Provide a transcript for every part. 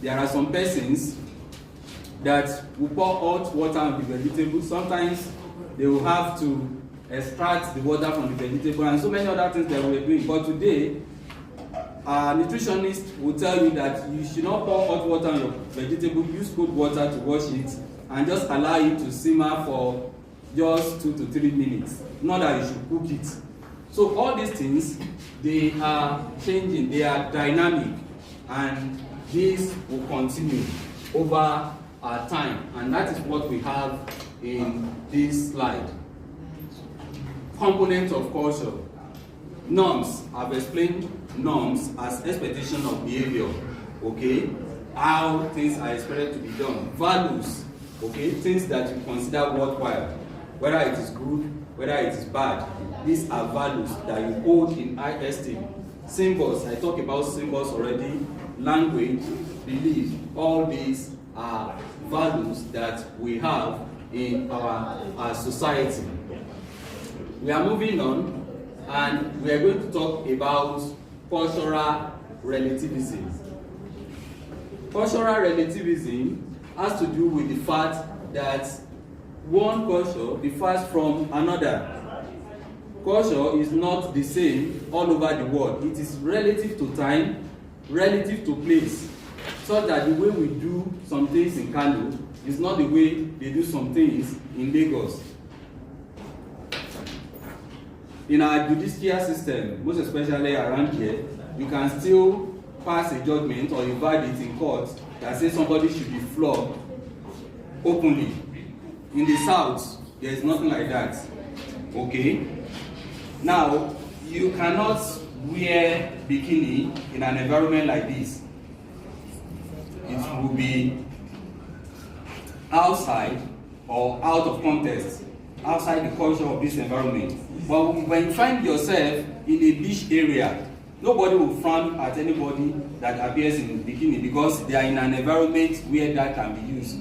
there are some persons that will pour hot water on the vegetable. Sometimes they will have to extract the water from the vegetable and so many other things that we're doing. But today, a nutritionist will tell you that you should not pour hot water on your vegetable, use cold water to wash it and just allow it to simmer for just 2 to 3 minutes. Not that you should cook it. So all these things, they are changing, they are dynamic, and this will continue over our time, and that is what we have in this slide. Components of culture. Norms. I've explained norms as expectation of behavior, okay? How things are expected to be done. Values, okay? Things that you consider worthwhile, whether it is good, whether it is bad. These are values that you hold in high esteem. Symbols, I talked about symbols already. Language, belief, all these are values that we have in our society. We are moving on, and we are going to talk about cultural relativism. Cultural relativism has to do with the fact that one culture differs from another. Culture is not the same all over the world. It is relative to time, relative to place, so that the way we do some things in Kano is not the way they do some things in Lagos. In our judicial system, most especially around here, you can still pass a judgment or a verdict in court that says somebody should be flogged openly. In the South, there is nothing like that. Okay? Now, you cannot wear bikini in an environment like this. It will be outside or out of context, outside the culture of this environment. But when you find yourself in a beach area, nobody will frown at anybody that appears in bikini because they are in an environment where that can be used.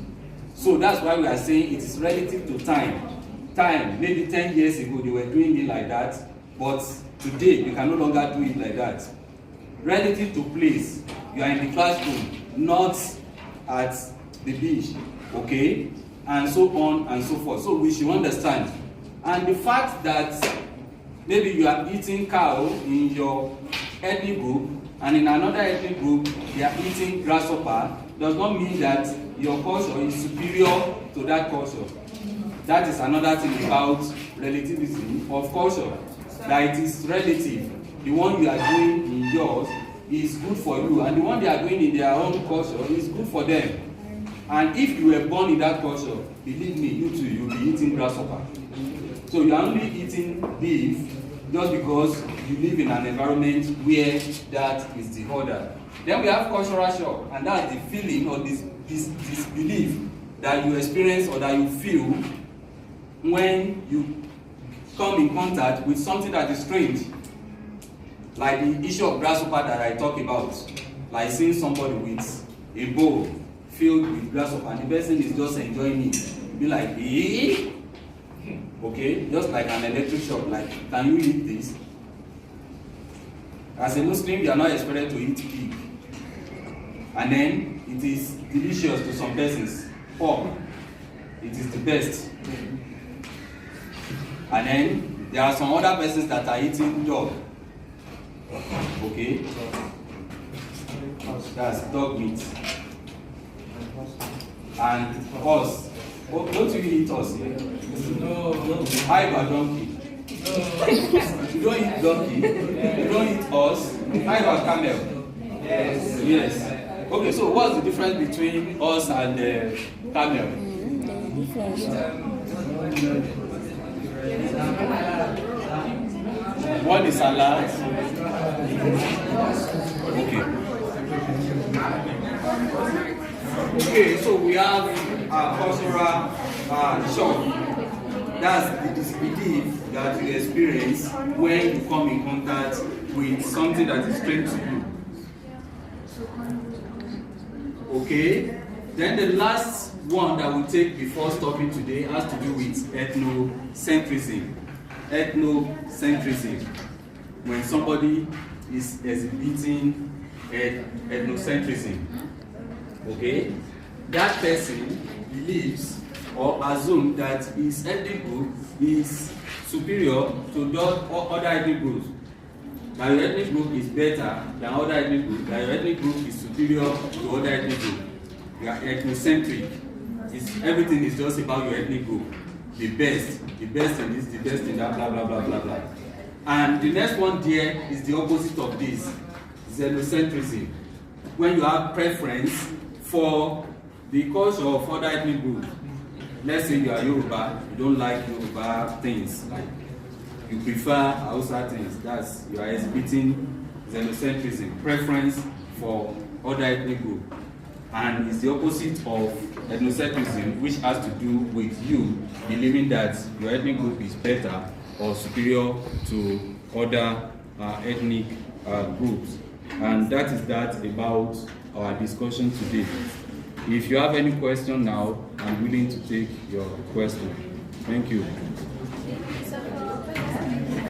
So that's why we are saying it is relative to time. Time, maybe 10 years ago they were doing it like that, but today you can no longer do it like that. Relative to place, you are in the classroom, not at the beach, okay? And so on and so forth. So we should understand. And the fact that maybe you are eating cow in your ethnic group and in another ethnic group they are eating grasshopper does not mean that your culture is superior to that culture. That is another thing about relativism of culture, that it is relative. The one you are doing in yours is good for you, and the one they are doing in their own culture is good for them. And if you were born in that culture, believe me, you too, you'll be eating grasshopper. So you are only eating beef just because you live in an environment where that is the order. Then we have cultural shock, and that's the feeling or this belief that you experience or that you feel when you come in contact with something that is strange. Like the issue of grasshopper that I talk about. Like seeing somebody with a bowl filled with grasshopper and the person is just enjoying it. Be like, eh? Okay, just like an electric shock, like, can you eat this? As a Muslim, you are not expected to eat pig. And then it is delicious to some persons. Pork, it is the best. And then there are some other persons that are eating dog. Okay, that's dog meat. And horse. Oh, don't you eat horse here? No. How about donkey? No. You don't eat donkey. You don't eat horse. How about camel? Yes. Okay, so what's the difference between horse and camel? One is salad. Okay, so we have cultural shock. That's the disbelief that you experience when you come in contact with something that is strange to you. Okay, then the last one that we'll take before stopping today has to do with ethnocentrism. Ethnocentrism, when somebody is exhibiting ethnocentrism. okay, that person believes or assumes that his ethnic group is superior to those other ethnic groups. That your ethnic group is better than other ethnic groups, that your ethnic group is superior to other ethnic groups. You are ethnocentric. Everything is just about your ethnic group. The best in this, the best in that, blah, blah, blah, blah, blah. And the next one there is the opposite of this, xenocentrism. When you have preference for the culture of other ethnic groups. Let's say you are Yoruba, you don't like Yoruba things, like you prefer Hausa things, that's, you are exhibiting xenocentrism, preference for other ethnic groups. And it's the opposite of ethnocentrism, which has to do with you believing that your ethnic group is better or superior to other ethnic groups. And that is that about our discussion today. If you have any question now, I'm willing to take your question. Thank you.